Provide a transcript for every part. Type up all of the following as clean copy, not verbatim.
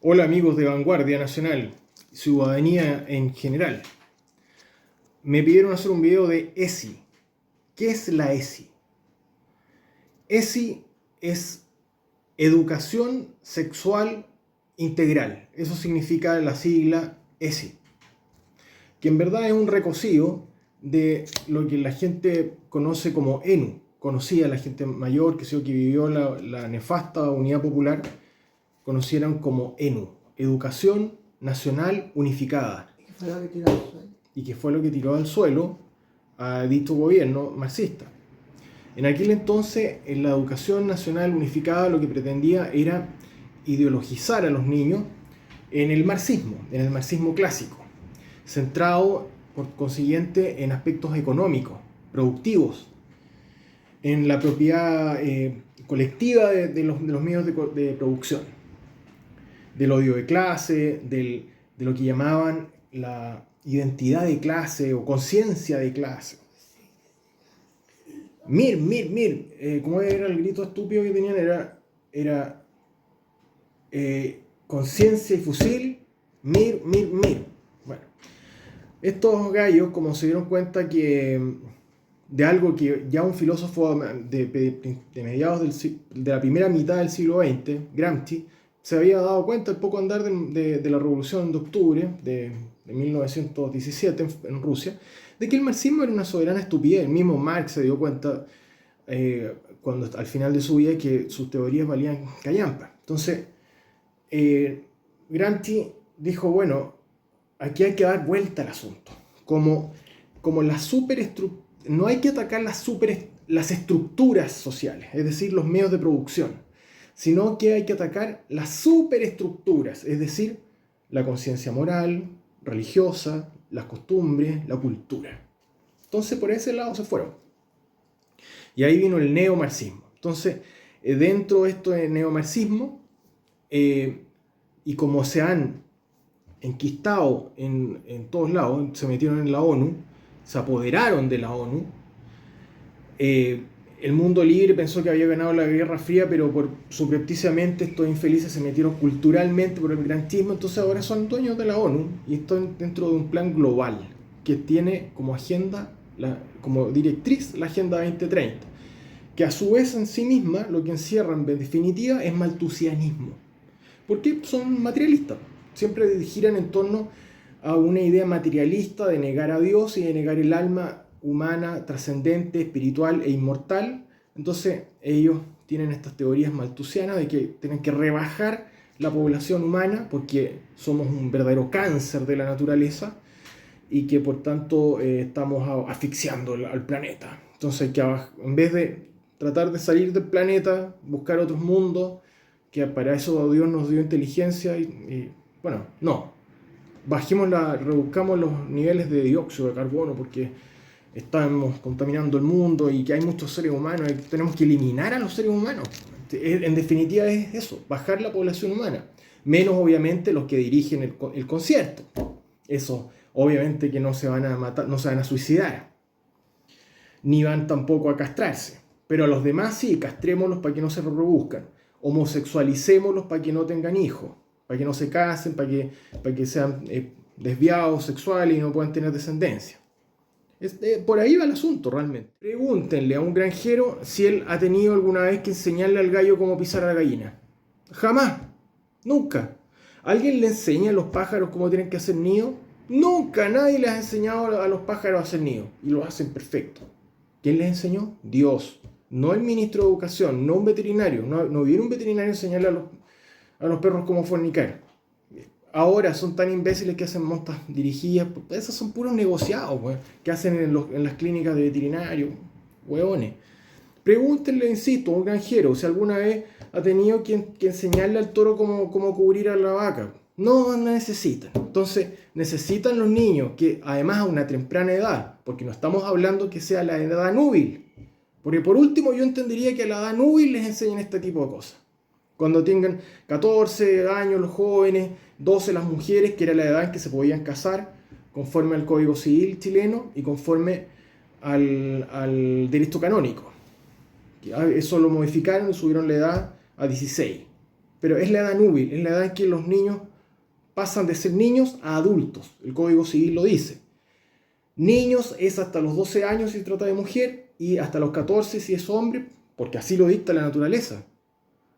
Hola amigos de Vanguardia Nacional, ciudadanía en general. Me pidieron hacer un video de ESI. ¿Qué es la ESI? ESI es Educación Sexual Integral. Eso significa la sigla ESI. Que en verdad es un recocido de lo que la gente conoce como ENU. Conocía la gente mayor que vivió la nefasta Unidad Popular, conocieron como ENU, Educación Nacional Unificada. Y que fue lo que tiró al suelo a dicho gobierno marxista. En aquel entonces, en la Educación Nacional Unificada lo que pretendía era ideologizar a los niños en el marxismo clásico, centrado por consiguiente en aspectos económicos, productivos, en la propiedad colectiva de los medios de producción, del odio de clase, de lo que llamaban la identidad de clase o conciencia de clase. ¿Cómo era el grito estúpido que tenían? Era conciencia y fusil, mir. Bueno, estos gallos, como se dieron cuenta que de algo que ya un filósofo de mediados de la primera mitad del siglo XX, Gramsci, se había dado cuenta al poco andar de la Revolución de Octubre de 1917 en Rusia, de que el marxismo era una soberana estupidez. El mismo Marx se dio cuenta cuando al final de su vida que sus teorías valían callampa. Entonces, Gramsci dijo, bueno, aquí hay que dar vuelta al asunto. Como la no hay que atacar las estructuras sociales, es decir, los medios de producción, sino que hay que atacar las superestructuras, es decir, la conciencia moral, religiosa, las costumbres, la cultura. Entonces, por ese lado se fueron. Y ahí vino el neomarxismo. Entonces, dentro de esto del neomarxismo, y como se han enquistado en todos lados, se metieron en la ONU, se apoderaron de la ONU, el mundo libre pensó que había ganado la Guerra Fría, pero subrepticiamente estos infelices se metieron culturalmente por el grantismo, entonces ahora son dueños de la ONU y están dentro de un plan global que tiene como agenda, como directriz la Agenda 2030, que a su vez en sí misma lo que encierra en definitiva es malthusianismo, porque son materialistas, siempre giran en torno a una idea materialista de negar a Dios y de negar el alma humana, trascendente, espiritual e inmortal. Entonces ellos tienen estas teorías malthusianas de que tienen que rebajar la población humana porque somos un verdadero cáncer de la naturaleza y que por tanto estamos asfixiando al planeta. Entonces que en vez de tratar de salir del planeta, buscar otros mundos, que para eso Dios nos dio inteligencia bueno, no. Reduzcamos los niveles de dióxido de carbono porque estamos contaminando el mundo y que hay muchos seres humanos y tenemos que eliminar a los seres humanos. En definitiva es eso, bajar la población humana. Menos obviamente los que dirigen el concierto. Eso obviamente que no se van a matar, no se van a suicidar. Ni van tampoco a castrarse. Pero a los demás sí, castrémoslos para que no se reproduzcan. Homosexualicémoslos para que no tengan hijos. Para que no se casen, para que sean desviados sexuales y no puedan tener descendencia. Por ahí va el asunto realmente. Pregúntenle a un granjero si él ha tenido alguna vez que enseñarle al gallo cómo pisar a la gallina. Jamás. Nunca. ¿Alguien le enseña a los pájaros cómo tienen que hacer nido? Nunca. Nadie les ha enseñado a los pájaros a hacer nido. Y lo hacen perfecto. ¿Quién les enseñó? Dios. No el ministro de Educación, no un veterinario. No viene un veterinario a enseñarle a los perros cómo fornicar. Ahora son tan imbéciles que hacen montas dirigidas. Esos son puros negociados, wey, que hacen en las clínicas de veterinario. Hueones. Pregúntenle, insisto, a un granjero si alguna vez ha tenido que enseñarle al toro cómo cubrir a la vaca. No necesitan. Entonces necesitan los niños que además a una temprana edad, porque no estamos hablando que sea la edad núbil. Porque por último yo entendería que a la edad núbil les enseñen este tipo de cosas. Cuando tengan 14 años los jóvenes, 12 las mujeres, que era la edad en que se podían casar, conforme al Código Civil chileno y conforme al derecho canónico. Eso lo modificaron y subieron la edad a 16. pero es la edad núbil, es la edad en que los niños pasan de ser niños a adultos. El Código Civil lo dice. Niños es hasta los 12 años si se trata de mujer y hasta los 14 si es hombre, porque así lo dicta la naturaleza.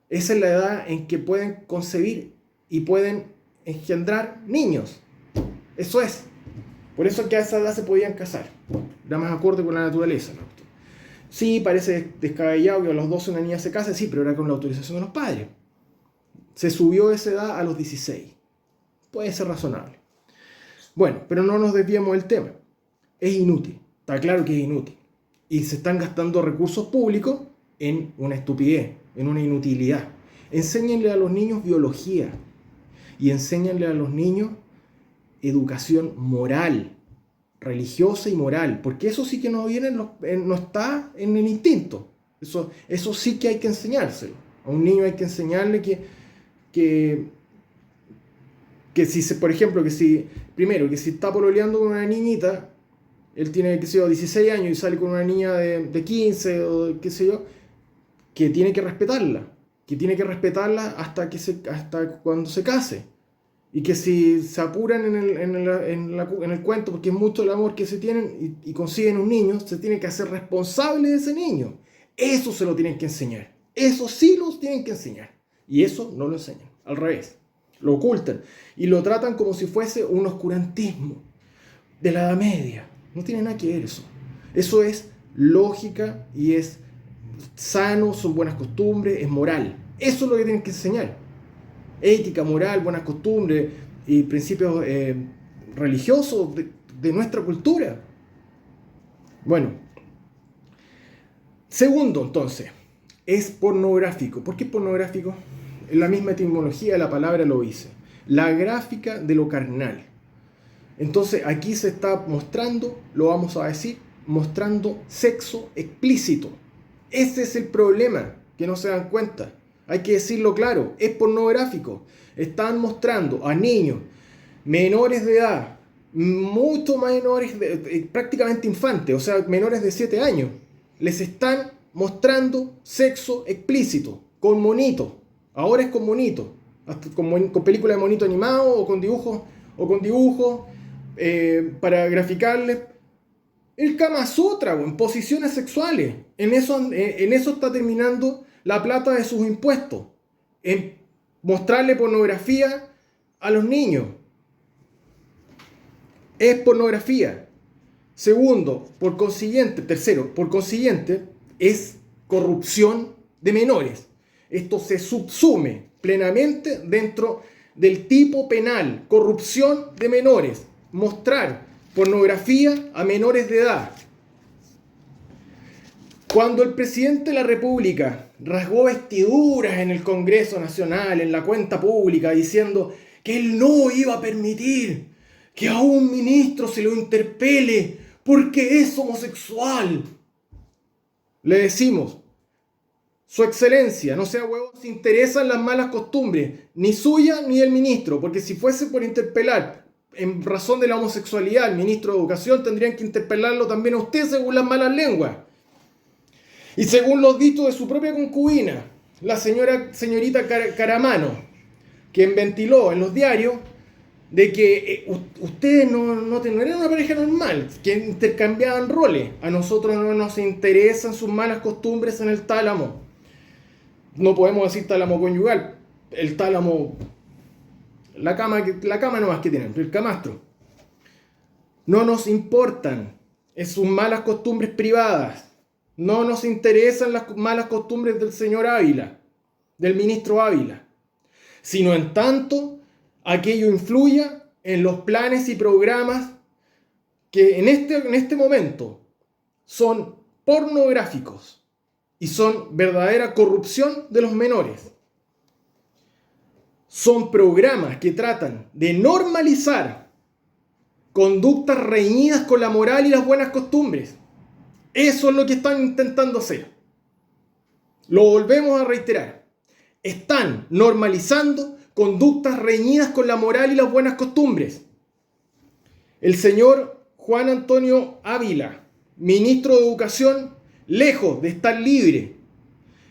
Esa es la edad en que pueden concebir y pueden engendrar niños. Eso es. Por eso es que a esa edad se podían casar. Era más acorde con la naturaleza, ¿no? Sí, parece descabellado que a los 12 una niña se case, sí, pero era con la autorización de los padres. Se subió esa edad a los 16. Puede ser razonable. Bueno, pero no nos desviemos del tema. Es inútil. Está claro que es inútil. Y se están gastando recursos públicos en una estupidez, en una inutilidad. Enséñenle a los niños biología y enséñenle a los niños educación moral, religiosa y moral, porque eso sí que no viene, no está en el instinto. Eso sí que hay que enseñárselo. A un niño hay que enseñarle que si, por ejemplo, que si está pololeando con una niñita, él tiene, 16 años y sale con una niña de 15 o qué sé yo, que tiene que respetarla, hasta cuando se case. Y que si se apuran en el cuento, porque es mucho el amor que se tienen y consiguen un niño, se tiene que hacer responsable de ese niño. Eso se lo tienen que enseñar. Eso sí lo tienen que enseñar. Y eso no lo enseñan. Al revés. Lo ocultan. Y lo tratan como si fuese un oscurantismo de la Edad Media. No tiene nada que ver eso. Eso es lógica y es sano, son buenas costumbres, es moral. Eso es lo que tienen que enseñar. Ética, moral, buenas costumbres y principios religiosos de nuestra cultura. Bueno, segundo entonces, es pornográfico. ¿Por qué pornográfico? En la misma etimología de la palabra lo dice. La gráfica de lo carnal. Entonces aquí se está mostrando, lo vamos a decir, mostrando sexo explícito. Ese es el problema, que no se dan cuenta. Hay que decirlo claro, es pornográfico. Están mostrando a niños menores de edad, mucho menores, prácticamente infantes, o sea, menores de 7 años. Les están mostrando sexo explícito, con monitos. Ahora es con monitos, hasta con películas de monito animado o con dibujos, para graficarles. El Kama Sutra, en posiciones sexuales. En eso está terminando la plata de sus impuestos, en mostrarle pornografía a los niños. Es pornografía. Tercero, por consiguiente, es corrupción de menores. Esto se subsume plenamente dentro del tipo penal, corrupción de menores, mostrar pornografía a menores de edad. Cuando el presidente de la República rasgó vestiduras en el Congreso Nacional, en la cuenta pública, diciendo que él no iba a permitir que a un ministro se lo interpele porque es homosexual, le decimos: Su Excelencia, no sea huevón, se interesan las malas costumbres, ni suya ni del ministro, porque si fuese por interpelar en razón de la homosexualidad al ministro de Educación, tendrían que interpelarlo también a usted según las malas lenguas. Y según los dichos de su propia concubina, la señorita Caramano, quien ventiló en los diarios de que ustedes no eran una pareja normal, que intercambiaban roles. A nosotros no nos interesan sus malas costumbres en el tálamo. No podemos decir tálamo conyugal, el tálamo, la cama nomás que tienen, el camastro. No nos importan sus malas costumbres privadas. No nos interesan las malas costumbres del señor Ávila, del ministro Ávila, sino en tanto aquello influya en los planes y programas que en este momento son pornográficos y son verdadera corrupción de los menores. Son programas que tratan de normalizar conductas reñidas con la moral y las buenas costumbres. Eso es lo que están intentando hacer. Lo volvemos a reiterar. Están normalizando conductas reñidas con la moral y las buenas costumbres. El señor Juan Antonio Ávila, ministro de Educación, lejos de estar libre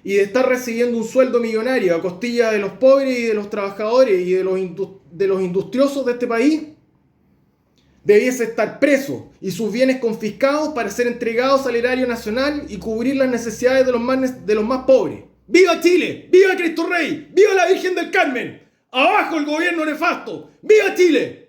y de estar recibiendo un sueldo millonario a costilla de los pobres y de los trabajadores y de los industriosos de este país, debiese estar preso y sus bienes confiscados para ser entregados al erario nacional y cubrir las necesidades de los más pobres. ¡Viva Chile! ¡Viva Cristo Rey! ¡Viva la Virgen del Carmen! ¡Abajo el gobierno nefasto! ¡Viva Chile!